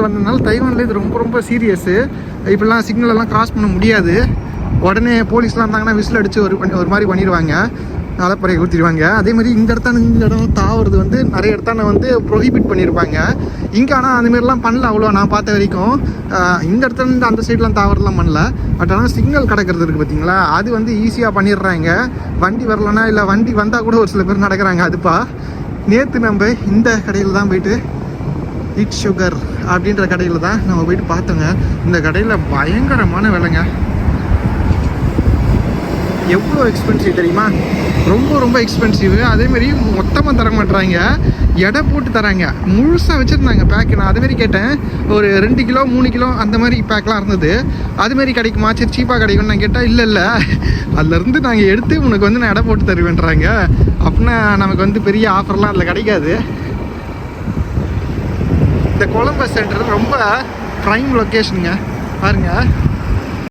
வந்ததுனால தைவானில் இது ரொம்ப ரொம்ப சீரியஸு. இப்படிலாம் சிக்னல் எல்லாம் கிராஸ் பண்ண முடியாது. உடனே போலீஸ்லாம் இருந்தாங்கன்னா விசில் அடித்து ஒரு மாதிரி பண்ணிடுவாங்க, அலப்பறையை ஊற்றிடுவாங்க. அதேமாதிரி இந்த இடம் தாவுறது வந்து நிறைய இடத்தான வந்து ப்ரொஹிபிட் பண்ணியிருப்பாங்க. இங்கே ஆனால் அந்தமாரிலாம் பண்ணல அவ்வளோ நான் பார்த்த வரைக்கும். இந்த இடத்துல அந்த சைட்லாம் தாவறதுலாம் பண்ணல. பட் ஆனால் சிக்னல் கிடக்கிறது இருக்குது பார்த்தீங்களா, அது வந்து ஈஸியாக பண்ணிடுறாங்க. வண்டி வரலன்னா இல்லை வண்டி வந்தால் கூட ஒரு சில பேர் நடக்கிறாங்க. அதுப்பா நேற்று நம்ம இந்த கடையில் தான் போயிட்டு இட் சுகர் அப்படின்ற கடையில் தான் நம்ம போயிட்டு பார்த்தோங்க. இந்த கடையில் பயங்கரமான விலைங்க. எவ்வளோ எக்ஸ்பென்சிவ் தெரியுமா, ரொம்ப ரொம்ப எக்ஸ்பென்சிவ். அதேமாரி மொத்தமாக தர மாட்டுறாங்க, எடை போட்டு தராங்க. முழுசாக வச்சுருந்தாங்க பேக்கு. நான் அதேமாரி கேட்டேன், ஒரு 2 கிலோ 3 கிலோ அந்த மாதிரி பேக்கெலாம் இருந்தது. அதுமாரி கிடைக்குமா, சரி சீப்பாக கிடைக்கும்னு நான் கேட்டால் இல்லை அதுலேருந்து நாங்கள் எடுத்து உனக்கு வந்து நான் எடை போட்டு தருவேன்றாங்க. அப்படின்னா நமக்கு வந்து பெரிய ஆஃபர்லாம் அதில் கிடைக்காது. இந்த கொலம்பஸ் சென்டர் ரொம்ப ப்ரைம் லொக்கேஷனுங்க பாருங்கள்.